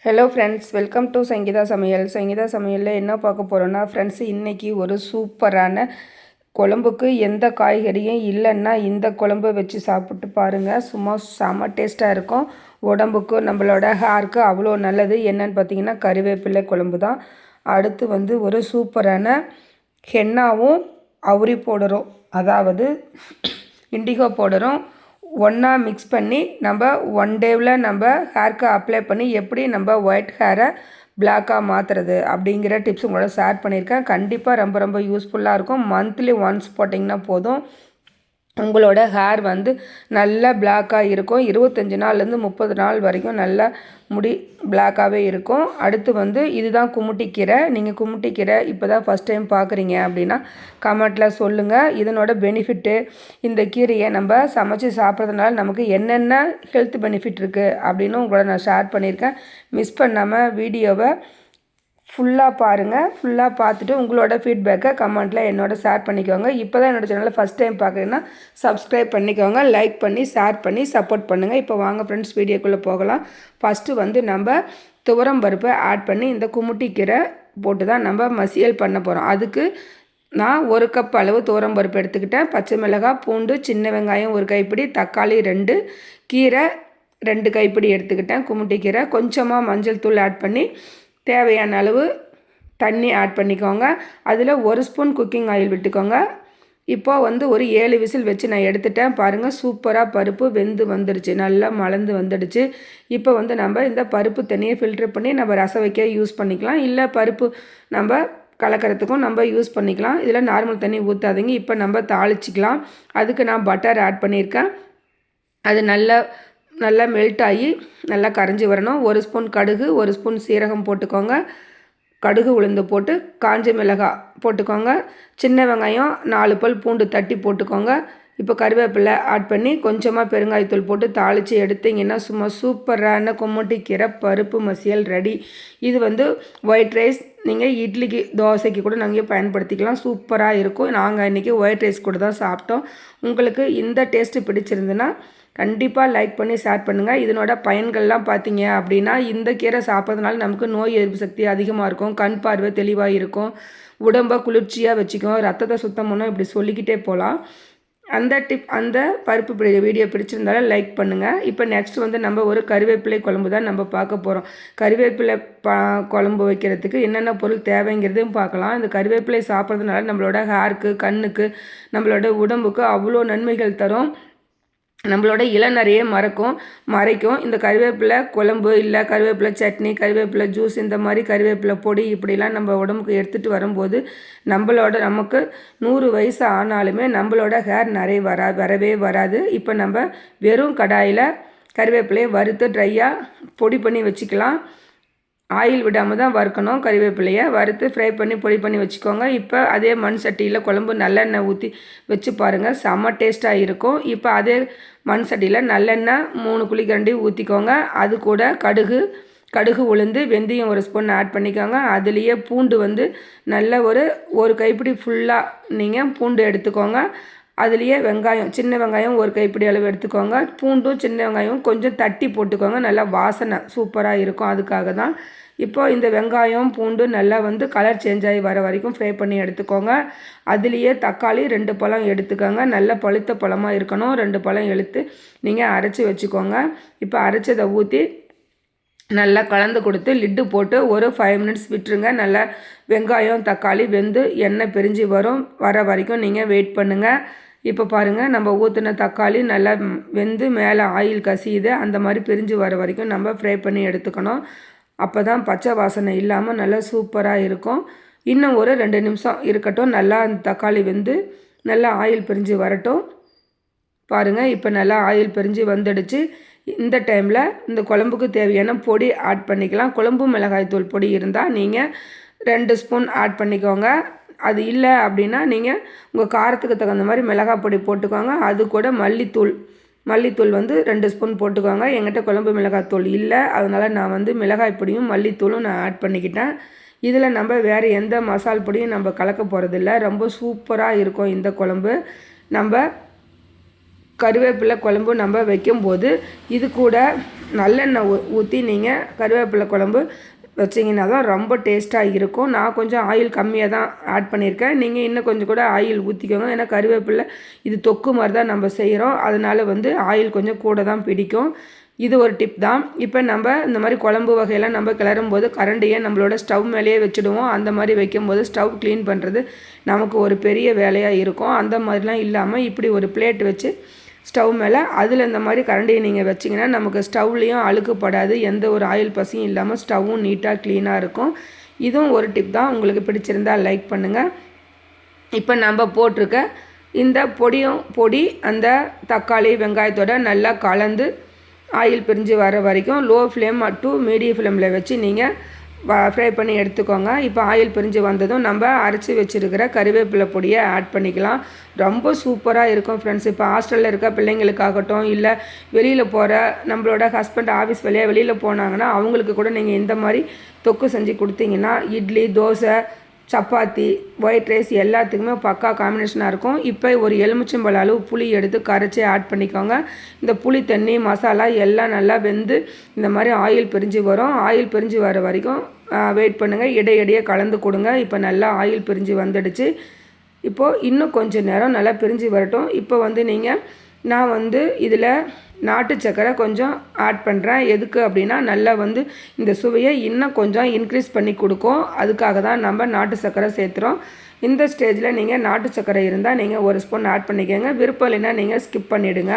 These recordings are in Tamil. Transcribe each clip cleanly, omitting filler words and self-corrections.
Hello friends, welcome to Sangeetha சமையல். சங்கீதா சமையலில் என்ன பார்க்க போகிறோன்னா ஃப்ரெண்ட்ஸ், இன்றைக்கி ஒரு சூப்பரான குழம்புக்கு எந்த காய்கறியும் இல்லைன்னா இந்த குழம்பு வச்சு சாப்பிட்டு பாருங்கள். சும்மா செம்ம டேஸ்ட்டாக இருக்கும். உடம்புக்கு நம்மளோட ஹேருக்கு அவ்வளோ நல்லது. என்னன்னு பார்த்தீங்கன்னா கறிவேப்பிலை குழம்பு தான். அடுத்து ஒரு சூப்பரான ஹென்னாவும் அவுரி பவுடரும், அதாவது இண்டிகோ பவுடரும் ஒன்றா மிக்ஸ் பண்ணி நம்ம ஒன் டேவில் நம்ம ஹேருக்கு அப்ளை பண்ணி எப்படி நம்ம ஒயிட் ஹேரை பிளாக்காக மாற்றுறது அப்படிங்கிற டிப்ஸ் உங்களோட ஷேர் பண்ணியிருக்கேன். கண்டிப்பாக ரொம்ப ரொம்ப யூஸ்ஃபுல்லாக இருக்கும். மந்த்லி ஒன்ஸ் போட்டிங்கன்னா போதும், உங்களோட ஹேர் நல்லா பிளாக்காக இருக்கும். 25 நாள்லேருந்து 30 நாள் வரைக்கும் நல்லா முடி பிளாக்காகவே இருக்கும். அடுத்து இதுதான் குமுட்டிக்கீரை. நீங்கள் குமுட்டிக்கீரை இப்போ தான் ஃபஸ்ட் டைம் பார்க்குறீங்க அப்படின்னா கமெண்ட்டில் சொல்லுங்கள். இதனோட பெனிஃபிட்டு, இந்த கீரையை நம்ம சமைச்சு சாப்பிட்றதுனால நமக்கு என்னென்ன ஹெல்த் பெனிஃபிட் இருக்குது அப்படின்னு உங்களோட நான் ஷேர் பண்ணியிருக்கேன். மிஸ் பண்ணாமல் வீடியோவை ஃபுல்லாக பாருங்கள். ஃபுல்லாக பார்த்துட்டு உங்களோட ஃபீட்பேக்கை கமெண்ட்டில் என்னோட ஷேர் பண்ணிக்கோங்க. இப்போ தான் என்னோடய சேனலை ஃபஸ்ட் டைம் பார்க்குறீங்கன்னா சப்ஸ்கிரைப் பண்ணிக்கோங்க. லைக் பண்ணி ஷேர் பண்ணி சப்போர்ட் பண்ணுங்கள். இப்போ வாங்க ஃப்ரெண்ட்ஸ், வீடியோக்குள்ளே போகலாம். ஃபஸ்ட்டு நம்ம துவரம் பருப்பை ஆட் பண்ணி இந்த குமுட்டிக்கீரை போட்டு தான் நம்ம மசியல் பண்ண போகிறோம். அதுக்கு நான் 1 கப் அளவு துவரம் பருப்பு எடுத்துக்கிட்டேன். பச்சை மிளகாய், பூண்டு, சின்ன வெங்காயம் 1 கைப்பிடி, தக்காளி 2, கீரை 2 கைப்பிடி எடுத்துக்கிட்டேன். குமுட்டிக்கீரை கொஞ்சமாக மஞ்சள் தூள் ஆட் பண்ணி தேவையான அளவு தண்ணி ஆட் பண்ணிக்கோங்க. அதில் 1 ஸ்பூன் குக்கிங் ஆயில் விட்டுக்கோங்க. இப்போது ஒரு 7 விசில் வச்சு நான் எடுத்துட்டேன். பாருங்கள், சூப்பராக பருப்பு வெந்து வந்துடுச்சு, நல்லா மலர்ந்து வந்துடுச்சு. இப்போ நம்ம இந்த பருப்பு தண்ணியை ஃபில்டர் பண்ணி நம்ம ரசம் வைக்க யூஸ் பண்ணிக்கலாம். இல்லை பருப்பு நம்ம கலக்கிறதுக்கும் நம்ம யூஸ் பண்ணிக்கலாம். இதில் நார்மல் தண்ணி ஊற்றாதீங்க. இப்போ நம்ம தாளிச்சிக்கலாம். அதுக்கு நான் பட்டர் ஆட் பண்ணியிருக்கேன். அது நல்லா மெல்ட் ஆகி நல்லா கரைஞ்சி வரணும். 1 ஸ்பூன் கடுகு, 1 ஸ்பூன் சீரகம் போட்டுக்கோங்க. கடுகு உளுந்து போட்டு காஞ்ச மிளகாய் போட்டுக்கோங்க. சின்ன வெங்காயம் 4 பல் பூண்டு தட்டி போட்டுக்கோங்க. இப்போ கருவேப்பிலை ஆட் பண்ணி கொஞ்சமாக பெருங்காயத்தூள் போட்டு தாளித்து எடுத்திங்கன்னா சும்மா சூப்பரான குமுட்டிக்கீரை பருப்பு மசியல் ரெடி. இது ஒயிட் ரைஸ், நீங்கள் இட்லிக்கு தோசைக்கு கூட நாங்கள் பயன்படுத்திக்கலாம். சூப்பராக இருக்கும். நாங்கள் இன்றைக்கி ஒயிட் ரைஸ் கூட தான் சாப்பிட்டோம். உங்களுக்கு இந்த டேஸ்ட்டு பிடிச்சிருந்துன்னா கண்டிப்பாக லைக் பண்ணி ஷேர் பண்ணுங்கள். இதனோட பயன்கள்லாம் பார்த்தீங்க அப்படின்னா, இந்த கீரை சாப்பிட்றதுனால நமக்கு நோய் எதிர்ப்பு சக்தி அதிகமாக இருக்கும், கண் பார்வை தெளிவாக இருக்கும், உடம்பை குளிர்ச்சியாக வச்சுக்கும், ரத்தத்தை சுத்தம் பண்ணும், இப்படி சொல்லிக்கிட்டே போகலாம். அந்த பருப்பு வீடியோ பிடிச்சிருந்தாலும் லைக் பண்ணுங்கள். இப்போ நெக்ஸ்ட் நம்ம ஒரு கறிவேப்பிலை குழம்பு தான் நம்ம பார்க்க போகிறோம். கறிவேப்பிலை குழம்பு வைக்கிறதுக்கு என்னென்ன பொருள் தேவைங்கிறதையும் பார்க்கலாம். இந்த கறிவேப்பிலை சாப்பிட்றதுனால நம்மளோட ஹேருக்கு, கண்ணுக்கு, நம்மளோட உடம்புக்கு அவ்வளோ நன்மைகள் தரும். நம்மளோட இளநறையே மறைக்கும். இந்த கறிவேப்பிலை குழம்பு, இல்லை கறிவேப்பிலை சட்னி, கறிவேப்பிலை ஜூஸ், இந்த மாதிரி கறிவேப்பிலை பொடி இப்படிலாம் நம்ம உடம்புக்கு எடுத்துகிட்டு வரும்போது நமக்கு 100 வயசு ஆனாலுமே நம்மளோட ஹேர் நிறைய வரவே வராது. இப்போ நம்ம வெறும் கடாயில் கறிவேப்பிலையை வறுத்து ட்ரையாக பொடி பண்ணி வச்சுக்கலாம். ஆயில் விடாமல் தான் வறுக்கணும். கறிவேப்பிலையை வறுத்து ஃப்ரை பண்ணி பொடி பண்ணி வச்சுக்கோங்க. இப்போ அதே மண் சட்டியில் குழம்பு நல்லெண்ணெய் ஊற்றி வச்சு பாருங்கள், செம்ம டேஸ்ட்டாக இருக்கும். இப்போ அதே மண் சட்டியில் நல்லெண்ணெய் 3 குழிக்கரண்டி ஊற்றிக்கோங்க. அது கூட கடுகு உளுந்து வெந்தயம் 1 ஸ்பூன் ஆட் பண்ணிக்கோங்க. அதுலேயே பூண்டு நல்ல ஒரு கைப்பிடி ஃபுல்லாக நீங்கள் பூண்டு எடுத்துக்கோங்க. அதுலேயே வெங்காயம், சின்ன வெங்காயம் 1 கைப்பிடி அளவு எடுத்துக்கோங்க. பூண்டும் சின்ன வெங்காயம் கொஞ்சம் தட்டி போட்டுக்கோங்க. நல்லா வாசனை சூப்பராக இருக்கும், அதுக்காக தான். இப்போ இந்த வெங்காயம் பூண்டு நல்லா கலர் சேஞ்ச் ஆகி வர வரைக்கும் ஃப்ரை பண்ணி எடுத்துக்கோங்க. அதுலேயே தக்காளி 2 பழம் எடுத்துக்கோங்க. நல்ல பழுத்த பழமாக இருக்கணும். 2 பழம் எடுத்து நீங்கள் அரைச்சி வச்சுக்கோங்க. இப்போ அரைச்சதை ஊற்றி நல்லா கலந்து கொடுத்து லிட்டு போட்டு ஒரு 5 மினிட்ஸ் விட்டுருங்க. நல்லா வெங்காயம் தக்காளி வெந்து எண்ணெய் பிரிஞ்சு வர வரைக்கும் நீங்கள் வெயிட் பண்ணுங்கள். இப்போ பாருங்கள், நம்ம ஊற்றின தக்காளி நல்லா வெந்து மேலே ஆயில் கசியுது. அந்த மாதிரி பிரிஞ்சு வர வரைக்கும் நம்ம ஃப்ரை பண்ணி எடுத்துக்கணும். அப்போ தான் பச்சை வாசனை இல்லாமல் நல்லா சூப்பராக இருக்கும். இன்னும் ஒரு 2 நிமிஷம் இருக்கட்டும். நல்லா அந்த தக்காளி வெந்து நல்லா ஆயில் பிரிஞ்சு வரட்டும். பாருங்கள், இப்போ நல்லா ஆயில் பிரிஞ்சு வந்துடுச்சு. இந்த டைமில் இந்த குழம்புக்கு தேவையான பொடி ஆட் பண்ணிக்கலாம். குழம்பு மிளகாய்த்தூள் பொடி இருந்தால் நீங்கள் 2 ஸ்பூன் ஆட் பண்ணிக்கோங்க. அது இல்லை அப்படின்னா நீங்கள் உங்கள் காரத்துக்கு தகுந்த மாதிரி மிளகாய் பொடி போட்டுக்கோங்க. அது கூட மல்லித்தூள் 2 ஸ்பூன் போட்டுக்கோங்க. என்கிட்ட குழம்பு மிளகாய்த்தூள் இல்லை, அதனால் நான் மிளகாய் பொடியும் மல்லித்தூளும் நான் ஆட் பண்ணிக்கிட்டேன். இதில் நம்ம வேறு எந்த மசால் பொடியும் நம்ம கலக்க போகிறதில்ல. ரொம்ப சூப்பராக இருக்கும் இந்த குழம்பு. நம்ம கருவேப்பிலை குழம்பு நம்ம வைக்கும்போது இது கூட நல்லெண்ணெய் ஊற்றி நீங்கள் கருவேப்பிலை குழம்பு வச்சிங்கன்னா தான் ரொம்ப டேஸ்ட்டாக இருக்கும். நான் கொஞ்சம் ஆயில் கம்மியாக தான் ஆட் பண்ணியிருக்கேன். நீங்கள் இன்னும் கொஞ்சம் கூட ஆயில் ஊற்றிக்கோங்க. ஏன்னா கருவேப்பிலை இது தொக்கு மாதிரி தான் நம்ம செய்கிறோம். அதனால் ஆயில் கொஞ்சம் கூட தான் பிடிக்கும். இது ஒரு டிப் தான். இப்போ நம்ம இந்த மாதிரி குழம்பு வகையெல்லாம் நம்ம கிளறும் போது கரண்டியை நம்மளோட ஸ்டவ் மேலேயே வச்சுடுவோம். அந்த மாதிரி வைக்கும்போது ஸ்டவ் க்ளீன் பண்ணுறது நமக்கு ஒரு பெரிய வேலையாக இருக்கும். அந்த மாதிரிலாம் இல்லாமல் இப்படி ஒரு பிளேட் வச்சு ஸ்டவ் மேலே அதில் இந்த மாதிரி கரண்டியை நீங்கள் வச்சிங்கன்னா நமக்கு ஸ்டவ்லேயும் அழுக்குப்படாது, எந்த ஒரு ஆயில் பசியும் இல்லாமல் ஸ்டவ்வும் நீட்டாக க்ளீனாக இருக்கும். இதுவும் ஒரு டிப் தான். உங்களுக்கு பிடிச்சிருந்தால் லைக் பண்ணுங்கள். இப்போ நம்ம போட்டிருக்க இந்த பொடி அந்த தக்காளி வெங்காயத்தோட நல்லா கலந்து ஆயில் பிரிஞ்சு வர வரைக்கும் லோ ஃப்ளேம் டு மீடியம் ஃப்ளேமில் வச்சு நீங்கள் ஃப்ரை பண்ணி எடுத்துக்கோங்க. இப்போ ஆயில் பிரிஞ்சு வந்ததும் நம்ம அரைச்சி வச்சுருக்கிற கருவேப்பிலை பொடியை ஆட் பண்ணிக்கலாம். ரொம்ப சூப்பராக இருக்கும் ஃப்ரெண்ட்ஸ். இப்போ ஹாஸ்டலில் இருக்க பிள்ளைங்களுக்காகட்டும், இல்லை வெளியில் போகிற நம்மளோட ஹஸ்பண்ட் ஆஃபீஸ் வழியாக வெளியில் போனாங்கன்னா அவங்களுக்கு கூட நீங்கள் இந்த மாதிரி தொக்கு செஞ்சு கொடுத்தீங்கன்னா இட்லி, தோசை, சப்பாத்தி, ஒயிட் ரைஸ் எல்லாத்துக்குமே பக்கா காம்பினேஷனாக இருக்கும். இப்போ ஒரு எலுமிச்சம்பழ அளவு புளி எடுத்து கரைச்சி ஆட் பண்ணிக்கோங்க. இந்த புளி தண்ணி மசாலா எல்லாம் நல்லா வெந்து இந்த மாதிரி ஆயில் பிரிஞ்சு வரும். ஆயில் பிரிஞ்சு வர வரைக்கும் வெயிட் பண்ணுங்கள். இடையிடையே கலந்து கொடுங்க. இப்போ நல்லா ஆயில் பிரிஞ்சு வந்துடுச்சு. இப்போது இன்னும் கொஞ்சம் நேரம் நல்லா பிரிஞ்சு வரட்டும். இப்போ நான் இதில் நாட்டு சக்கரை கொஞ்சம் ஆட் பண்ணுறேன். எதுக்கு அப்படின்னா நல்லா இந்த சுவையை இன்னும் கொஞ்சம் இன்க்ரீஸ் பண்ணி கொடுக்கும். அதுக்காக தான் நம்ம நாட்டு சக்கரை சேர்த்துறோம். இந்த ஸ்டேஜில் நீங்கள் நாட்டு சக்கரை இருந்தால் நீங்கள் ஒரு ஸ்பூன் ஆட் பண்ணிக்கோங்க. விருப்பம் இல்லைன்னா நீங்கள் ஸ்கிப் பண்ணிவிடுங்க.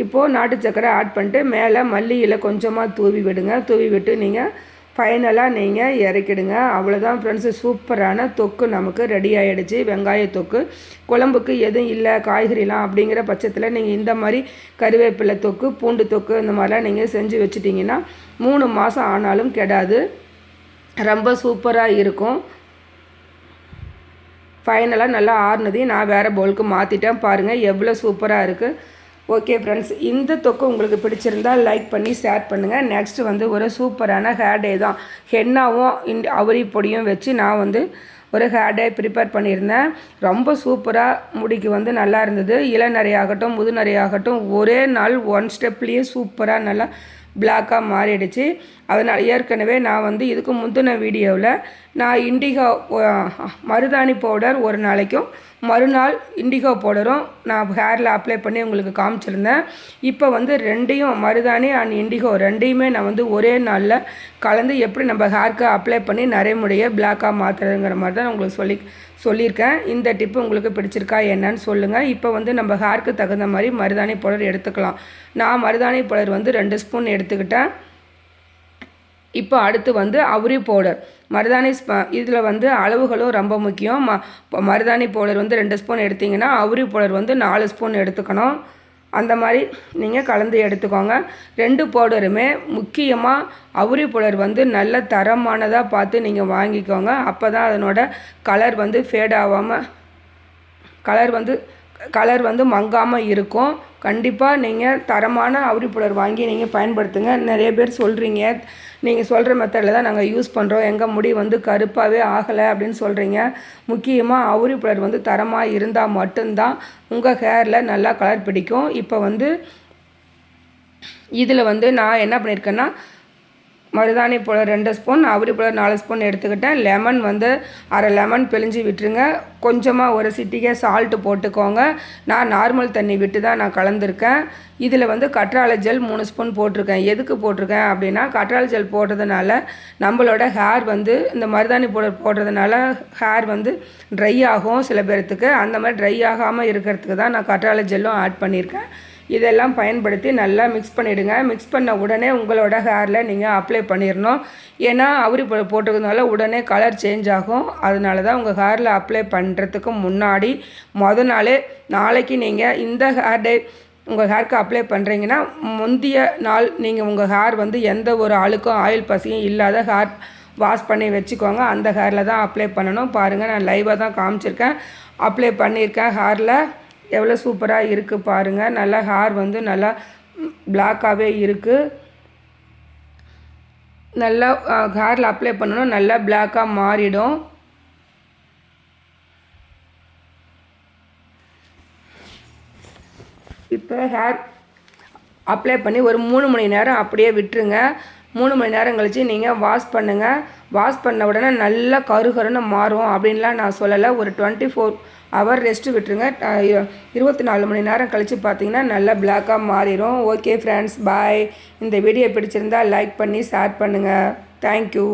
இப்போது நாட்டு சக்கரை ஆட் பண்ணிட்டு மேலே மல்லி இலை கொஞ்சமாக தூவி விடுங்க. தூவி விட்டு நீங்கள் ஃபைனலாக நீங்கள் இறக்கிடுங்க. அவ்வளோதான் ஃப்ரெண்ட்ஸு, சூப்பரான தொக்கு நமக்கு ரெடி ஆகிடுச்சு. வெங்காய தொக்கு. குழம்புக்கு எதுவும் இல்லை காய்கறிலாம் அப்படிங்கிற பட்சத்தில் நீங்கள் இந்த மாதிரி கருவேப்பிலை தொக்கு, பூண்டு தொக்கு இந்த மாதிரிலாம் நீங்கள் செஞ்சு வச்சுட்டிங்கன்னா 3 மாதம் ஆனாலும் கெடாது. ரொம்ப சூப்பராக இருக்கும். ஃபைனலாக நல்லா ஆறுனதையும் நான் வேறு பவுலுக்கு மாற்றிட்டேன். பாருங்கள் எவ்வளோ சூப்பராக இருக்குது. ஓகே ஃப்ரெண்ட்ஸ், இந்த தொக்கு உங்களுக்கு பிடிச்சிருந்தால் லைக் பண்ணி ஷேர் பண்ணுங்கள். நெக்ஸ்ட்டு ஒரு சூப்பரான ஹேர் டே தான். ஹென்னாவும் அவரி பொடியும் வச்சு நான் ஒரு ஹேர் டே ப்ரிப்பேர் பண்ணியிருந்தேன். ரொம்ப சூப்பராக முடிக்கு நல்லா இருந்தது. இளநரையாகட்டும் முதுநரையாகட்டும் ஒரே நாள் 1 ஸ்டெப்லேயே சூப்பராக நல்லா பிளாக்காக மாறிடுச்சு. அதனால் ஏற்கனவே நான் இதுக்கு முந்தின வீடியோவில் நான் இண்டிகோ மருதாணி பவுடர் ஒரு நாளைக்கும் மறுநாள் இண்டிகோ பவுடரும் நான் ஹேரில் அப்ளை பண்ணி உங்களுக்கு காமிச்சிருந்தேன். இப்போ ரெண்டையும் மருதாணி அண்ட் இண்டிகோ ரெண்டையுமே நான் ஒரே நாளில் கலந்து எப்படி நம்ம ஹேருக்கு அப்ளை பண்ணி நரைமுடியை பிளாக்காக மாற்றுறதுங்கிற மாதிரி தான் உங்களுக்கு சொல்லியிருக்கேன். இந்த டிப்பு உங்களுக்கு பிடிச்சிருக்கா என்னன்னு சொல்லுங்கள். இப்போ நம்ம ஹேருக்கு தகுந்த மாதிரி மருதாணி பவுடர் எடுத்துக்கலாம். நான் மருதாணி பவுடர் 2 ஸ்பூன் எடுத்துக்கிட்டேன். இப்போ அடுத்து அவுரி பவுடர் மருதாணி இதில் அளவுகளும் ரொம்ப முக்கியம். மருதாணி பவுடர் 2 ஸ்பூன் எடுத்திங்கன்னா அவுரி பவுடர் 4 ஸ்பூன் எடுத்துக்கணும். அந்த மாதிரி நீங்கள் கலந்து எடுத்துக்கோங்க. 2 பவுடருமே முக்கியமாக அவுரி பவுடர் நல்ல தரமானதாக பார்த்து நீங்கள் வாங்கிக்கோங்க. அப்போ தான் அதனோட கலர் ஃபேட் ஆகாமல் கலர் மங்காமல் இருக்கும். கண்டிப்பாக நீங்கள் தரமான அவுரி பவுடர் வாங்கி நீங்கள் பயன்படுத்துங்க. நிறைய பேர் சொல்கிறீங்க நீங்கள் சொல்கிற மெத்தடில் தான் நாங்கள் யூஸ் பண்ணுறோம், எங்கள் முடி கருப்பாகவே ஆகலை அப்படின்னு சொல்கிறீங்க. முக்கியமாக அவுரி பவுடர் தரமாக இருந்தால் மட்டும்தான் உங்கள் ஹேரில் நல்லா கலர் பிடிக்கும். இப்போ இதில் நான் என்ன பண்ணியிருக்கேன்னா மருதாணி பவுடர் 2 ஸ்பூன், அவுரி பவுடர் 4 ஸ்பூன் எடுத்துக்கிட்டேன். லெமன் அரை லெமன் பிழிஞ்சு விட்டுருங்க. கொஞ்சமாக ஒரு சிட்டிகை சால்ட்டு போட்டுக்கோங்க. நான் நார்மல் தண்ணி விட்டு தான் நான் கலந்துருக்கேன். இதில் கற்றாழை ஜெல் 3 ஸ்பூன் போட்டிருக்கேன். எதுக்கு போட்டிருக்கேன் அப்படின்னா கற்றாழை ஜெல் போடுறதுனால நம்மளோட ஹேர் இந்த மருதாணி பவுடர் போடுறதுனால ஹேர் ட்ரை ஆகும் சில பேர்த்துக்கு. அந்த மாதிரி ட்ரை ஆகாமல் இருக்கிறதுக்கு தான் நான் கற்றாழை ஜெல்லும் ஆட் பண்ணியிருக்கேன். இதெல்லாம் பயன்படுத்தி நல்லா மிக்ஸ் பண்ணிவிடுங்க. மிக்ஸ் பண்ண உடனே உங்களோட ஹேரில் நீங்கள் அப்ளை பண்ணிடணும். ஏன்னா அவுரி போட்டுக்கிறதுனால உடனே கலர் சேஞ்ச் ஆகும். அதனால தான் உங்கள் ஹேரில் அப்ளை பண்ணுறதுக்கு முன்னாடி நாளே நாளைக்கு நீங்கள் இந்த ஹேர் டே உங்கள் ஹேருக்கு அப்ளை பண்ணுறீங்கன்னா முந்தைய நாள் நீங்கள் உங்கள் ஹேர் எந்த ஒரு அழுக்கும் ஆயில் பசியும் இல்லாத ஹேர் வாஷ் பண்ணி வச்சுக்கோங்க. அந்த ஹேரில் தான் அப்ளை பண்ணணும். பாருங்கள், நான் லைவாக தான் காமிச்சிருக்கேன். அப்ளை பண்ணியிருக்கேன். ஹேரில் எவ்வளோ சூப்பராக இருக்குது பாருங்கள். நல்லா ஹேர் நல்லா பிளாக்காகவே இருக்குது. நல்லா ஹேரில் அப்ளை பண்ணணும், நல்லா பிளாக்காக மாறிடும். இப்போ ஹேர் அப்ளை பண்ணி ஒரு 3 மணி நேரம் அப்படியே விட்டுருங்க. 3 மணி நேரம் கழித்து நீங்கள் வாஷ் பண்ணுங்கள். வாஷ் பண்ண உடனே நல்லா கருகருன்னு மாறும் அப்படின்லாம் நான் சொல்லலை. ஒரு 24 ஹவர் ரெஸ்ட்டு விட்டுருங்க. 24 மணி நேரம் கழித்து பார்த்தீங்கன்னா நல்லா பிளாக்காக மாறிடும். ஓகே ஃப்ரெண்ட்ஸ், பாய். இந்த வீடியோ பிடிச்சிருந்தால் லைக் பண்ணி ஷேர் பண்ணுங்கள். தேங்க்யூ.